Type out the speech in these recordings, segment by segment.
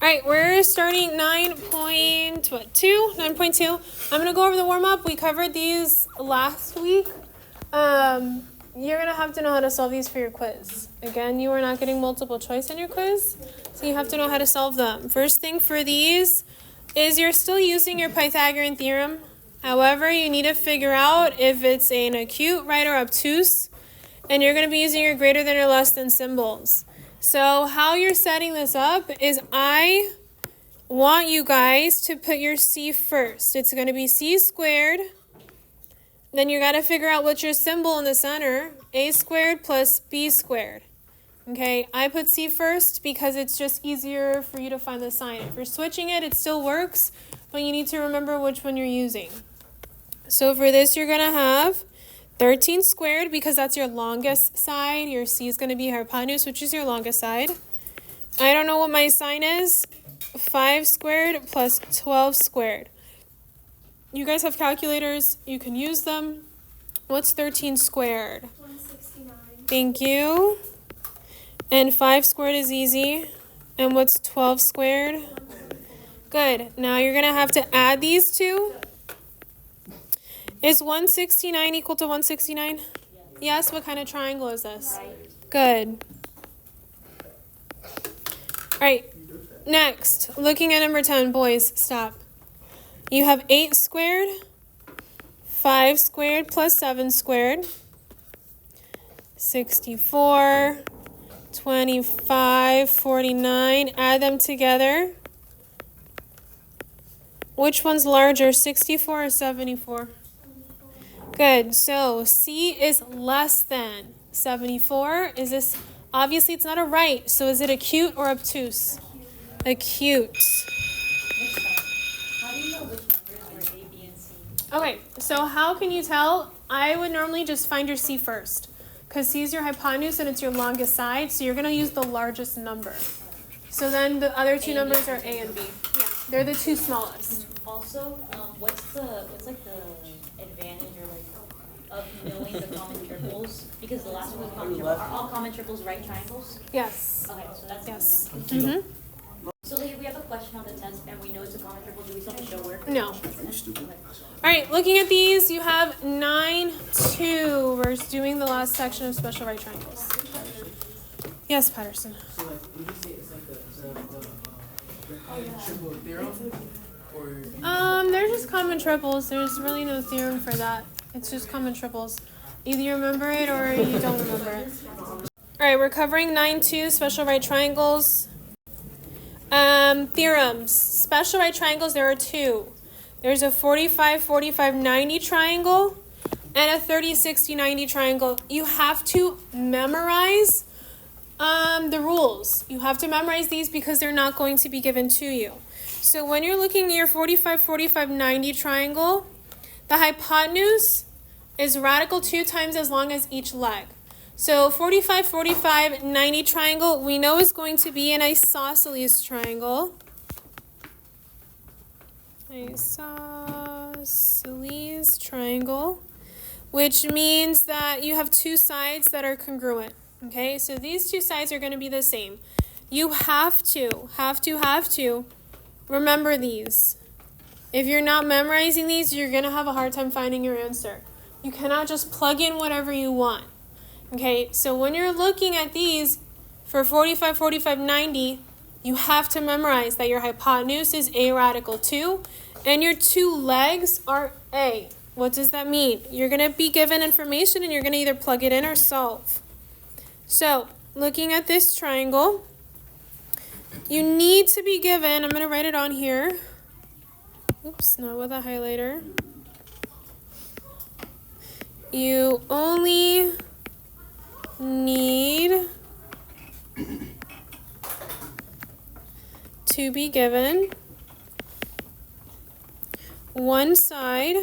All right, we're starting 9.2. I'm going to go over the warm-up. We covered these last week. You're going to have to know how to solve these for your quiz. Again, you are not getting multiple choice in your quiz, so you have to know how to solve them. First thing for these is you're still using your Pythagorean theorem. However, you need to figure out if it's an acute, right, or obtuse, and you're going to be using your greater than or less than symbols. So how you're setting this up is I want you guys to put your C first. It's going to be C squared. Then you got to figure out what's your symbol in the center. A squared plus B squared. Okay, I put C first because it's just easier for you to find the sign. If you're switching it, it still works, but you need to remember which one you're using. So for this, you're going to have 13 squared because that's your longest side. Your C is going to be hypotenuse, which is your longest side. I don't know what my sign is. 5 squared plus 12 squared. You guys have calculators. You can use them. What's 13 squared? 169. Thank you. And 5 squared is easy. And what's 12 squared? Good. Now you're going to have to add these two. Is 169 equal to 169? Yes. What kind of triangle is this? Good. All right. Next, looking at number 10, boys, stop. You have 8 squared, 5 squared plus 7 squared, 64, 25, 49. Add them together. Which one's larger, 64 or 74? Good. So C is less than 74. Is this, obviously it's not a right, so is it acute or obtuse? Acute. How do you know which numbers are A, B, and C? Okay, so how can you tell? I would normally just find your C first, because C is your hypotenuse and it's your longest side, so you're going to use the largest number. So then the other two numbers are A and B. Yeah, they're the two smallest. Also, what's the advantage or of knowing the common triples? Because the last one was common triple. Are all common triples right triangles? Yes. Okay, so that's Yes. So if we have a question on the test and we know it's a common triple, do we still have to show work? No. All right, looking at these, you have 9-2. We're doing the last section of special right triangles. Yes, Patterson. So like, would you say it's like the triple theorem? Or They're just common triples. There's really no theorem for that. It's just common triples. Either you remember it or you don't remember it. All right, we're covering 9-2, special right triangles. Theorems. Special right triangles, there are two. There's a 45-45-90 triangle and a 30-60-90 triangle. You have to memorize the rules. You have to memorize these because they're not going to be given to you. So when you're looking at your 45-45-90 triangle, the hypotenuse is radical 2 times as long as each leg. So 45-45-90 triangle, we know is going to be an isosceles triangle. Isosceles triangle, which means that you have two sides that are congruent. Okay, so these two sides are going to be the same. You have to remember these. If you're not memorizing these, you're going to have a hard time finding your answer. You cannot just plug in whatever you want. Okay, so when you're looking at these for 45-45-90, you have to memorize that your hypotenuse is A radical 2 and your two legs are A. What does that mean? You're going to be given information and you're going to either plug it in or solve. So, looking at this triangle, you need to be given, I'm going to write it on here. Oops, not with a highlighter. You only need to be given one side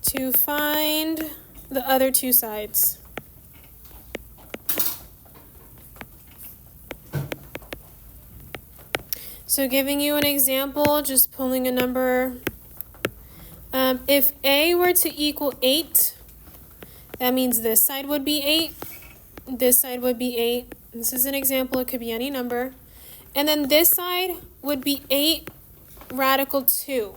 to find the other two sides. So giving you an example, just pulling a number. If A were to equal 8, that means this side would be 8, this side would be 8. This is an example, it could be any number. And then this side would be 8 radical 2.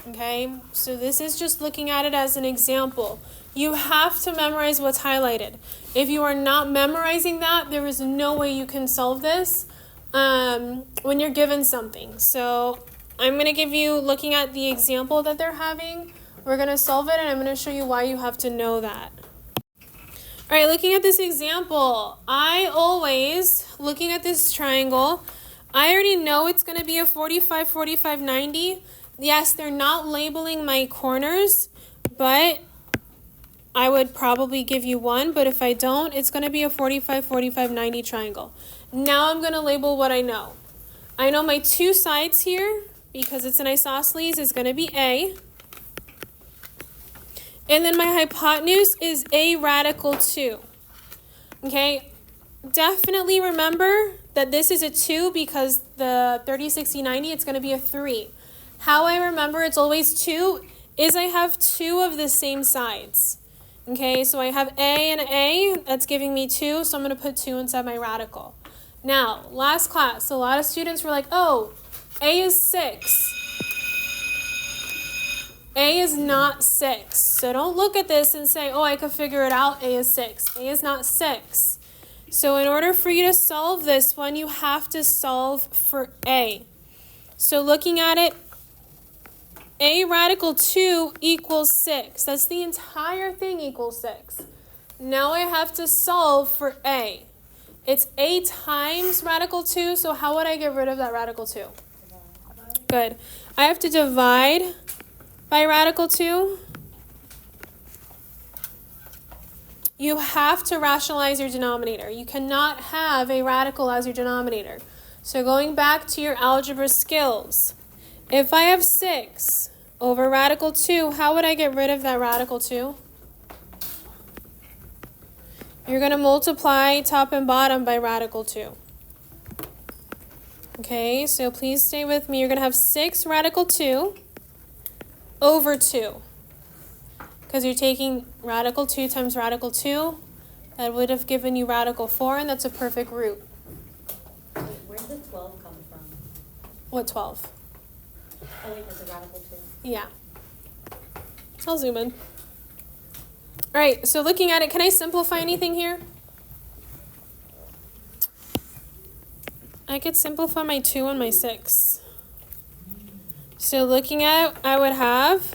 Okay, so this is just looking at it as an example. You have to memorize what's highlighted. If you are not memorizing that, there is no way you can solve this when you're given something. So I'm going to give you, looking at the example that they're having, we're going to solve it, and I'm going to show you why you have to know that. All right, looking at this example, looking at this triangle, I already know it's going to be a 45, 45, 90. Yes, they're not labeling my corners, but I would probably give you one, but if I don't, it's going to be a 45, 45, 90 triangle. Now I'm going to label what I know. I know my two sides here, because it's an isosceles, is going to be A. And then my hypotenuse is A radical 2. Okay, definitely remember that this is a 2 because the 30, 60, 90, it's going to be a 3. How I remember it's always 2 is I have 2 of the same sides. Okay, so I have A and A, that's giving me 2, so I'm going to put 2 inside my radical. Now, last class, a lot of students were like, oh, A is 6. A is not 6. So don't look at this and say, oh, I could figure it out, A is 6. A is not 6. So in order for you to solve this one, you have to solve for A. So looking at it, A radical 2 equals 6. That's the entire thing equals 6. Now I have to solve for A. It's A times radical 2, so how would I get rid of that radical 2? Good. I have to divide by radical 2. You have to rationalize your denominator. You cannot have a radical as your denominator. So going back to your algebra skills, if I have 6 over radical 2, how would I get rid of that radical 2? You're going to multiply top and bottom by radical 2. Okay, so please stay with me. You're going to have 6 radical 2 over 2. Because you're taking radical 2 times radical 2. That would have given you radical 4, and that's a perfect root. Wait, where did the 12 come from? What 12? Oh wait, there's a radical 2. Yeah. I'll zoom in. All right, so looking at it, can I simplify anything here? I could simplify my 2 and my 6. So looking at it, I would have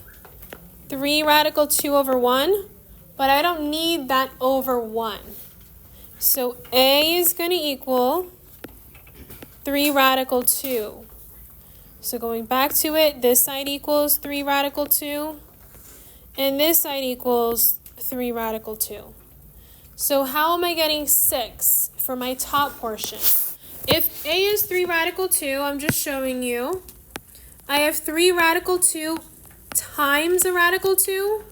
3 radical 2 over 1, but I don't need that over 1. So A is going to equal 3 radical 2. So going back to it, this side equals 3 radical 2, and this side equals 3 radical 2. So how am I getting 6 for my top portion? If A is 3 radical 2, I'm just showing you, I have 3 radical 2 times a radical 2.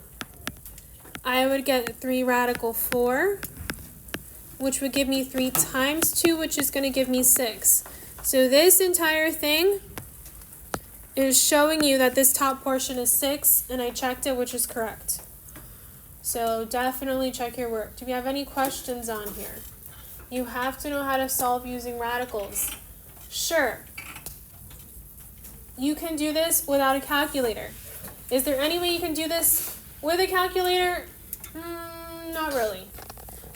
I would get 3 radical 4, which would give me 3 times 2, which is going to give me 6. So this entire thing is showing you that this top portion is 6, and I checked it, which is correct. So definitely check your work. Do we have any questions on here? You have to know how to solve using radicals. Sure. You can do this without a calculator. Is there any way you can do this with a calculator? Not really.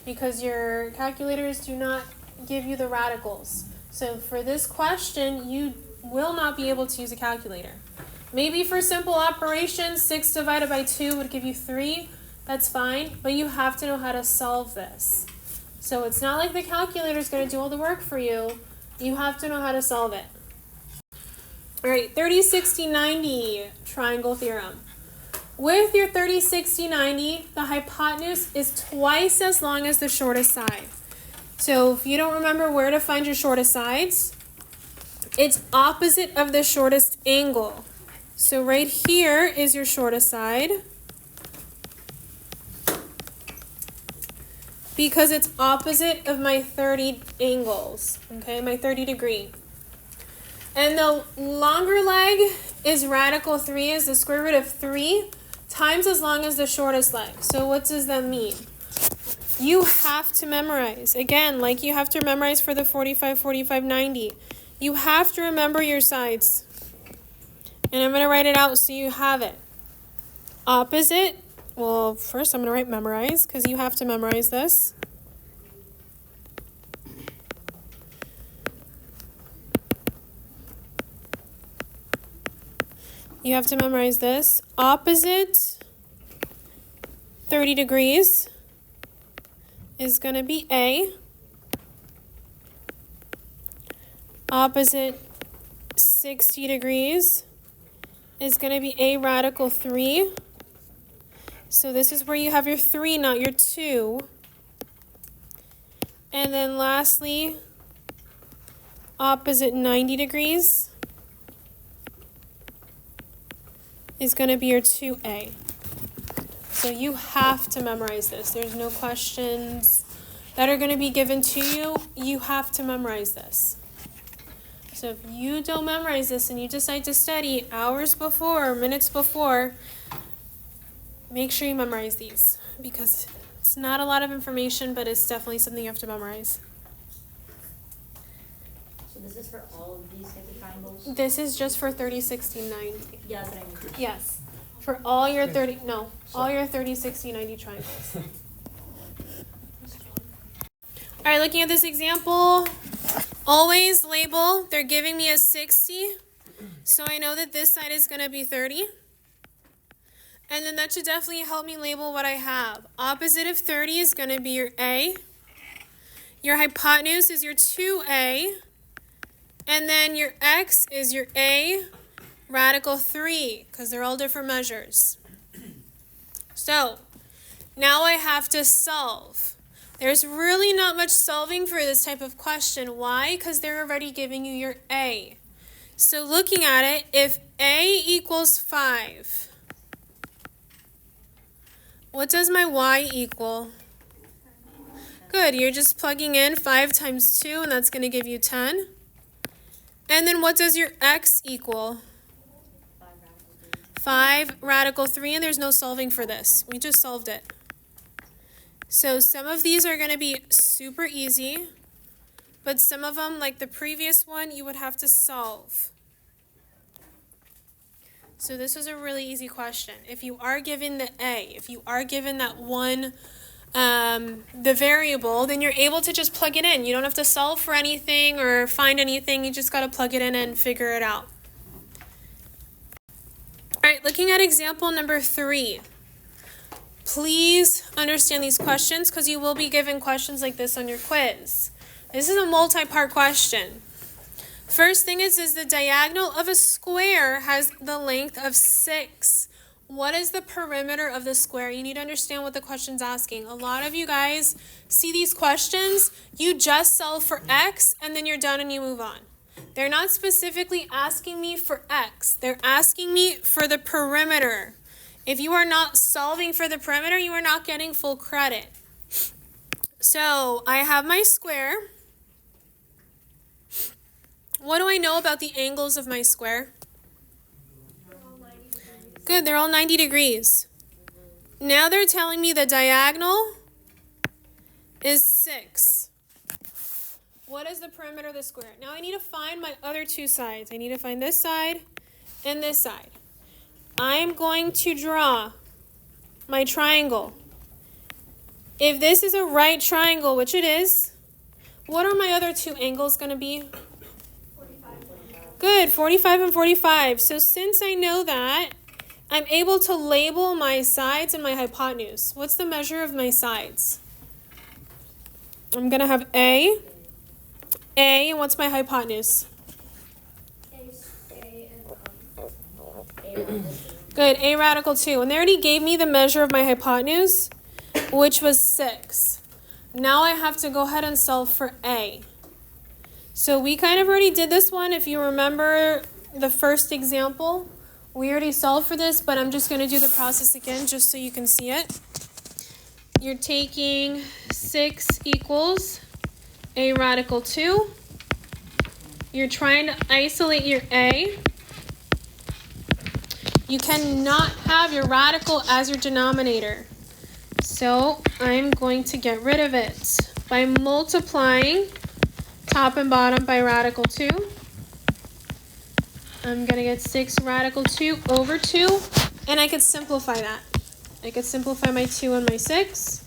Because your calculators do not give you the radicals. So for this question, you will not be able to use a calculator. Maybe for simple operations, 6 divided by 2 would give you 3. That's fine, but you have to know how to solve this. So it's not like the calculator is going to do all the work for you. You have to know how to solve it. All right, 30, 60, 90 triangle theorem. With your 30, 60, 90, the hypotenuse is twice as long as the shortest side. So if you don't remember where to find your shortest sides, it's opposite of the shortest angle. So right here is your shortest side, because it's opposite of my 30 angles, okay, my 30 degree. And the longer leg is radical 3, is the square root of 3 times as long as the shortest leg. So what does that mean? You have to memorize. Again, like you have to memorize for the 45, 45, 90. You have to remember your sides. And I'm going to write it out so you have it. Opposite. Well, first I'm going to write memorize because you have to memorize this. You have to memorize this. Opposite 30 degrees is going to be A. Opposite 60 degrees is going to be A radical 3. So this is where you have your 3, not your 2. And then lastly, opposite 90 degrees is going to be your 2A. So you have to memorize this. There's no questions that are going to be given to you. You have to memorize this. So if you don't memorize this and you decide to study hours before or minutes before, make sure you memorize these because it's not a lot of information, but it's definitely something you have to memorize. So this is for all of these types of triangles? This is just for 30, 60, 90. Yeah, that's what I mean. Yes. For all your 30, no, all your 30, 60, 90 triangles. All right, looking at this example, always label, they're giving me a 60, so I know that this side is going to be 30. And then that should definitely help me label what I have. Opposite of 30 is going to be your A. Your hypotenuse is your 2A. And then your X is your A radical 3, because they're all different measures. So, now I have to solve. There's really not much solving for this type of question. Why? Because they're already giving you your A. So looking at it, if A equals 5, what does my Y equal? Good, you're just plugging in 5 times 2, and that's going to give you 10. And then what does your X equal? 5 radical 3, and there's no solving for this. We just solved it. So some of these are going to be super easy, but some of them, like the previous one, you would have to solve. So this was a really easy question. If you are given the A, if you are given that one, the variable, then you're able to just plug it in. You don't have to solve for anything or find anything. You just got to plug it in and figure it out. All right, looking at example number 3. Please understand these questions because you will be given questions like this on your quiz. This is a multi-part question. First thing is the diagonal of a square has the length of 6. What is the perimeter of the square? You need to understand what the question's asking. A lot of you guys see these questions, you just solve for X and then you're done and you move on. They're not specifically asking me for X. They're asking me for the perimeter. If you are not solving for the perimeter, you are not getting full credit. So I have my square. What do I know about the angles of my square? Good, they're all 90 degrees. Now they're telling me the diagonal is 6. What is the perimeter of the square? Now I need to find my other two sides. I need to find this side and this side. I'm going to draw my triangle. If this is a right triangle, which it is, what are my other two angles going to be? 45. Good, 45 and 45. So since I know that, I'm able to label my sides and my hypotenuse. What's the measure of my sides? I'm going to have A, and what's my hypotenuse? Good, A radical 2. And they already gave me the measure of my hypotenuse, which was 6. Now I have to go ahead and solve for A. So we kind of already did this one. If you remember the first example, we already solved for this, but I'm just going to do the process again just so you can see it. You're taking 6 equals A radical 2. You're trying to isolate your A. You cannot have your radical as your denominator. So I'm going to get rid of it by multiplying top and bottom by radical 2. I'm going to get 6 radical 2 over 2, and I could simplify that. I could simplify my 2 and my 6,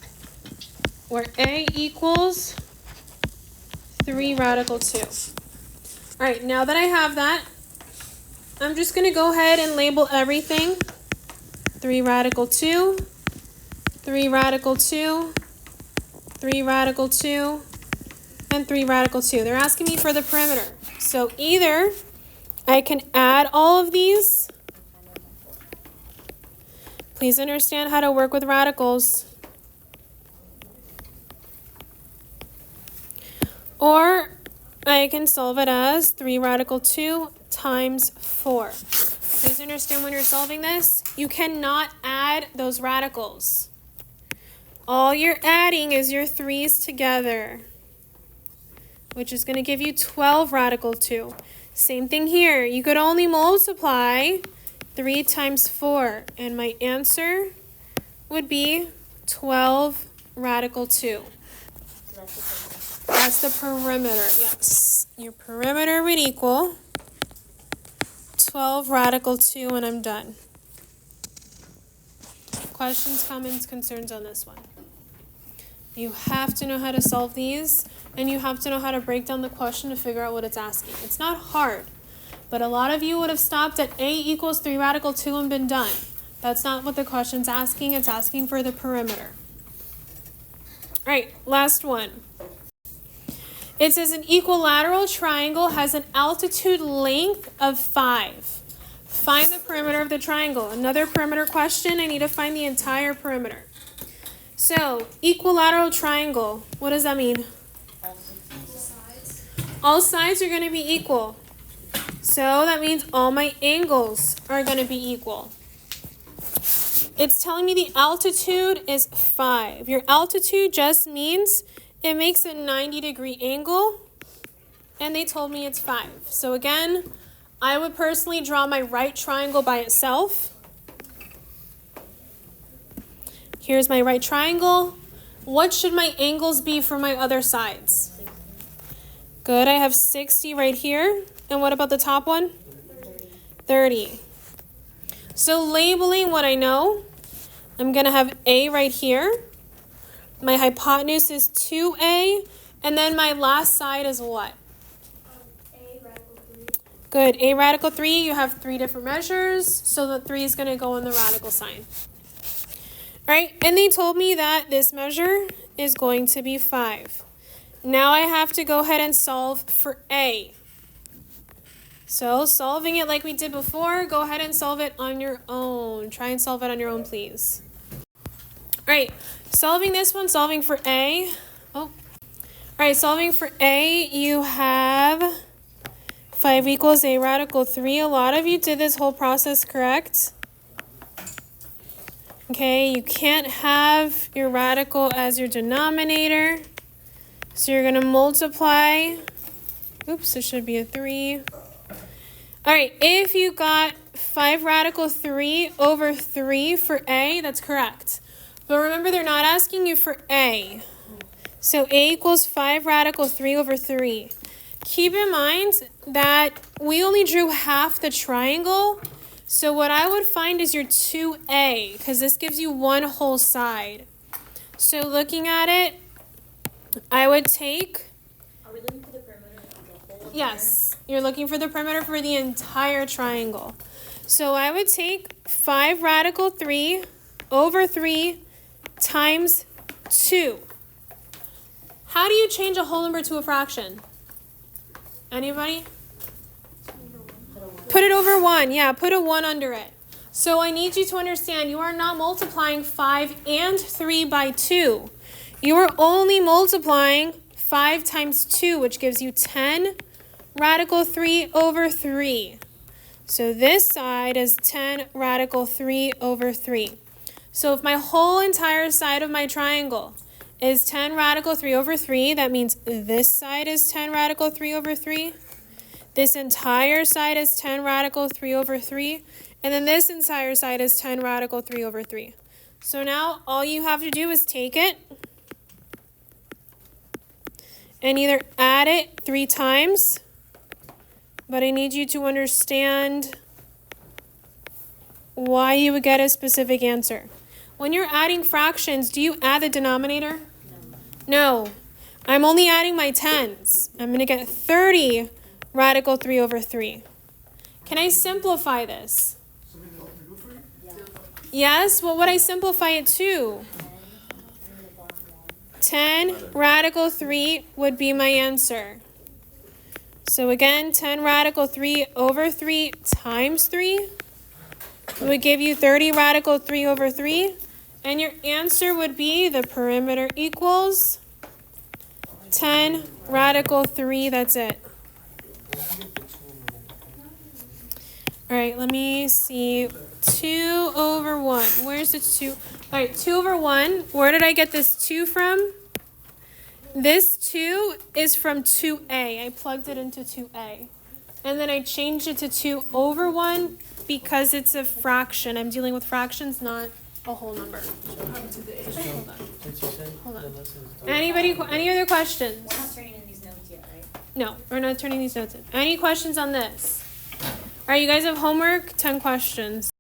where A equals 3 radical 2. All right, now that I have that, I'm just going to go ahead and label everything 3 radical 2, 3 radical 2, 3 radical 2, and 3 radical 2. They're asking me for the perimeter. So either I can add all of these. Please understand how to work with radicals. Or I can solve it as 3 radical 2 times 4. Please understand when you're solving this, you cannot add those radicals. All you're adding is your 3's together, which is going to give you 12 radical 2. Same thing here. You could only multiply 3 times 4, and my answer would be 12 radical 2. So That's the perimeter, yes. Your perimeter would equal 12 radical 2, and I'm done. Questions, comments, concerns on this one? You have to know how to solve these, and you have to know how to break down the question to figure out what it's asking. It's not hard, but a lot of you would have stopped at A equals 3 radical 2 and been done. That's not what the question's asking. It's asking for the perimeter. All right, last one. It says an equilateral triangle has an altitude length of 5. Find the perimeter of the triangle. Another perimeter question. I need to find the entire perimeter. So, equilateral triangle, what does that mean? All sides are going to be equal. So that means all my angles are going to be equal. It's telling me the altitude is 5. Your altitude just means it makes a 90-degree angle, and they told me it's 5. So again, I would personally draw my right triangle by itself. Here's my right triangle. What should my angles be for my other sides? Good, I have 60 right here. And what about the top one? 30. So labeling what I know, I'm going to have A right here. My hypotenuse is 2A. And then my last side is what? A radical 3. Good, A radical 3. You have 3 different measures. So the 3 is going to go in the radical sign. All right, and they told me that this measure is going to be 5. Now I have to go ahead and solve for A. So solving it like we did before, go ahead and solve it on your own. Try and solve it on your own, please. All right, solving this one, solving for A. All right, solving for A, you have 5 equals A radical 3. A lot of you did this whole process correct. Okay, you can't have your radical as your denominator. So you're going to multiply. Oops, it should be a 3. All right, if you got 5 radical 3 over 3 for A, that's correct. But remember, they're not asking you for A. So A equals 5 radical 3 over 3. Keep in mind that we only drew half the triangle. So what I would find is your 2A, because this gives you one whole side. So looking at it, I would take... Are we looking for the perimeter of the whole? Yes, you're looking for the perimeter for the entire triangle. So I would take 5 radical 3 over 3 times 2. How do you change a whole number to a fraction? Anybody? Put it over 1. Yeah, put a 1 under it. So I need you to understand you are not multiplying 5 and 3 by 2. You are only multiplying 5 times 2, which gives you 10 radical 3 over 3. So this side is 10 radical 3 over 3. So if my whole entire side of my triangle is 10 radical 3 over 3, that means this side is 10 radical 3 over 3. This entire side is 10 radical 3 over 3. And then this entire side is 10 radical 3 over 3. So now all you have to do is take it and either add it 3 times, but I need you to understand why you would get a specific answer. When you're adding fractions, do you add the denominator? No. I'm only adding my tens. I'm going to get 30 radical 3 over 3. Can I simplify this? Yes, what would I simplify it to? 10 radical 3 would be my answer. So again, 10 radical 3 over 3 times 3 would give you 30 radical 3 over 3. And your answer would be the perimeter equals 10 radical 3. That's it. All right, let me see. 2 over 1. Where's the 2? All right, 2 over 1. Where did I get this 2 from? This 2 is from 2a. I plugged it into 2a. And then I changed it to 2 over 1 because it's a fraction. I'm dealing with fractions, not a whole number. Hold on. Anybody? Any other questions? We're not turning in these notes yet, right? No, we're not turning these notes in. Any questions on this? All right, you guys have homework, 10 questions.